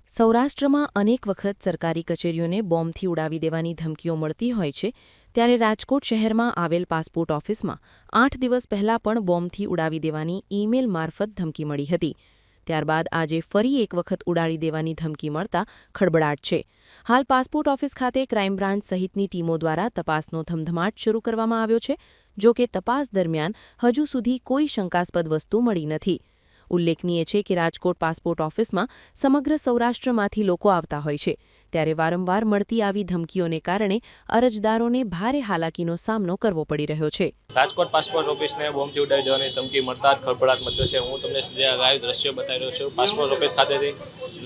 સૌરાષ્ટ્રમાં અનેક વખત સરકારી કચેરીઓને બોમ્બથી ઉડાવી દેવાની ધમકીઓ મળતી હોય છે, ત્યારે રાજકોટ શહેરમાં આવેલ પાસપોર્ટ ઓફિસમાં 8 દિવસ પહેલાં પણ બોમ્બથી ઉડાવી દેવાની ઈમેલ મારફત ધમકી મળી હતી. ત્યારબાદ આજે ફરી એક વખત ઉડાડી દેવાની ધમકી મળતા ખળબળાટ છે. હાલ પાસપોર્ટ ઓફિસ ખાતે ક્રાઇમ બ્રાન્ચ સહિતની ટીમો દ્વારા તપાસનો ધમધમાટ શરૂ કરવામાં આવ્યો છે. જો કે તપાસ દરમિયાન હજુ સુધી કોઈ શંકાસ્પદ વસ્તુ મળી નથી. ઉલ્લેખનીય છે કે રાજકોટ પાસપોર્ટ ઓફિસમાં સમગ્ર સૌરાષ્ટ્રમાંથી લોકો આવતા હોય છે, ત્યારે વારંવાર મળતી આવી ધમકીઓને કારણે અરજદારોને ભારે હાલાકીનો સામનો કરવો પડી રહ્યો છે. રાજકોટ પાસપોર્ટ ઓફિસને બોમ્બથી ઉડાવી દેવાની ધમકી મળતા જ ખળભળાટ મચ્યો છે. હું તમને જે લાઈવ દ્રશ્યો બતાવી રહ્યો છું, પાસપોર્ટ ઓફિસ ખાતેથી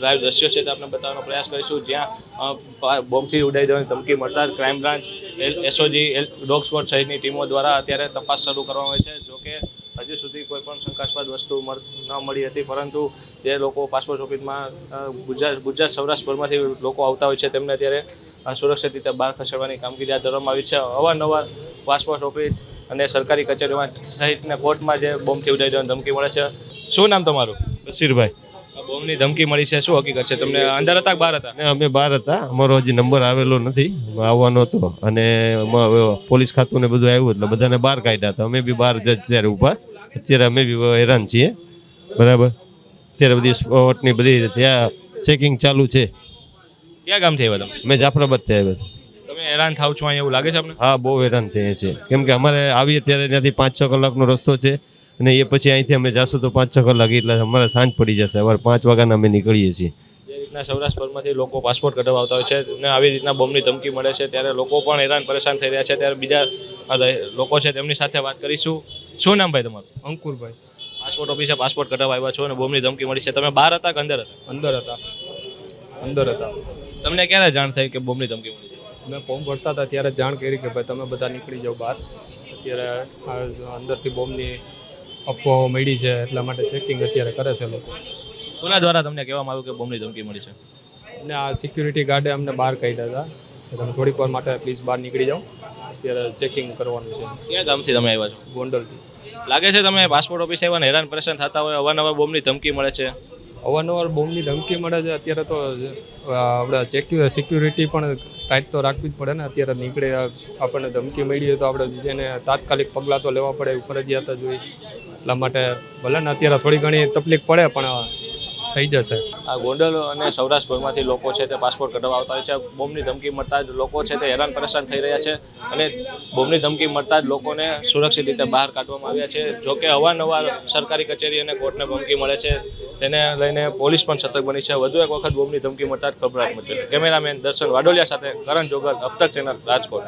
લાઈવ દ્રશ્યો છે તે આપણે બતાવવાનો પ્રયાસ કરીશું, જ્યાં બોમ્બથી ઉડાવી દેવાની ધમકી મળતા જ crime branch, SOG, dog squad સહિતની ટીમો દ્વારા અત્યારે તપાસ શરૂ કરવામાં આવી છે. જોકે હજુ સુધી કોઈ પણ શંકાસ્પદ વસ્તુ ન મળી હતી, પરંતુ જે લોકો પાસપોર્ટ ઓફિસમાં ગુજરાત સૌરાષ્ટ્રભરમાંથી લોકો આવતા હોય છે તેમને અત્યારે સુરક્ષિત રીતે બહાર ખસેડવાની કામગીરી હાથ ધરવામાં આવી છે. અવારનવાર પાસપોર્ટ ઓફિસ અને સરકારી કચેરીઓમાં સહિતને કોર્ટમાં જે બોમ્બથી ઉડાવી દેવાની ધમકી મળે છે. શું નામ તમારું? બશીરભાઈ. બોમ્બની ધમકી મળી છે, શું હકીકત છે? તમને અંદર હતા કે બહાર હતા? અમે બહાર હતા, અમારો હજી નંબર આવેલો નથી, આવવાનો હતો અને પોલીસ ખાતું ને બધું આવ્યું એટલે બધાને બહાર કાઢ્યા હતા. અમે બી બહાર જ ત્યારે ઊભા, અત્યારે અમે બી હેરાન છીએ. બરાબર, અત્યારે બધી સ્પોટની બધી ત્યાં ચેકિંગ ચાલુ છે. ક્યાં ગામથી આવ્યા તમે? મેં જાફરાબાદથી આવ્યો. તમે હેરાન થાવ છો અહીંયા એવું લાગે છે આપને? હા, બહુ હેરાન થઈએ છીએ, કેમ કે અમારે આવીએ ત્યારે ત્યાંથી 5-6 કલાકનો રસ્તો છે અને એ પછી અહીંથી અમે જાશું તો 5-6 કલાક, એટલે અમારે સાંજ પડી જશે. સવારે 5 વાગ્યાના અમે નીકળીએ છીએ. જે રીતના સૌરાષ્ટ્રભરમાંથી લોકો પાસપોર્ટ કઢાવવા આવતા હોય છે અને આવી રીતના બોમ્બની ધમકી મળે છે, ત્યારે લોકો પણ હેરાન પરેશાન થઈ રહ્યા છે. ત્યારે બીજા લોકો છે તેમની સાથે વાત કરીશું. શું નામ ભાઈ તમારું? અંકુરભાઈ. પાસપોર્ટ ઓફિસે પાસપોર્ટ કઢાવવા આવ્યા છો અને બોમ્બની ધમકી મળી છે. તમે બહાર હતા કે અંદર હતા? અંદર હતા. તમને ક્યારે જાણ થઈ કે બોમ્બની ધમકી મળી છે? મેં ફોર્મ ભરતા હતા ત્યારે જાણ કરી કે ભાઈ તમે બધા નીકળી જાઓ બહાર, અત્યારે અંદરથી બોમ્બની અફવાઓ મળી છે, એટલા માટે ચેકિંગ અત્યારે કરે છે લોકો. કોના દ્વારા તમને કહેવામાં આવ્યું કે બોમ્બની ધમકી મળી છે? અને આ સિક્યુરિટી ગાર્ડે અમને બહાર કાઢ્યા હતા કે તમે થોડીક વાર માટે પ્લીઝ બહાર નીકળી જાઓ, અત્યારે ચેકિંગ કરવાનું છે. ક્યાં ગામથી તમે આવ્યા છો? ગોંડલથી. લાગે છે તમે પાસપોર્ટ ઓફિસે આવ્યા હેરાન પરેશાન થતા હોય, અવારનવાર બોમ્બની ધમકી મળે છે? અવારનવાર બોમ્બની ધમકી મળે છે. અત્યારે તો આપણે સિક્યુરિટી પણ ટાઈટ તો રાખવી જ પડે ને. અત્યારે નીકળે આપણને ધમકી મળી હોય તો આપણે જેને તાત્કાલિક પગલાં તો લેવા પડે, એવું ફરજિયાત જ હોય. એટલા માટે ભલે ને અત્યારે થોડી ઘણી તકલીફ પડે પણ થઈ જશે. આ ગોંડલ અને સૌરાષ્ટ્રભરમાંથી લોકો છે તે પાસપોર્ટ કઢાવવા આવતા હોય છે. બોમ્બની ધમકી મળતા જ લોકો છે તે હેરાન પરેશાન થઈ રહ્યા છે અને બોમ્બની ધમકી મળતા જ લોકોને સુરક્ષિત રીતે બહાર કાઢવામાં આવ્યા છે. જોકે અવારનવાર સરકારી કચેરી અને કોર્ટને ધમકી મળે છે, તેને લઈને પોલીસ પણ સતર્ક બની છે. વધુ એક વખત બોમ્બની ધમકી મળતા જ ખળભળાટ મચ્યો છે. કેમેરામેન દર્શન વાડોલિયા સાથે કરણ જોગર, અબતક ચેનલ, રાજકોટ.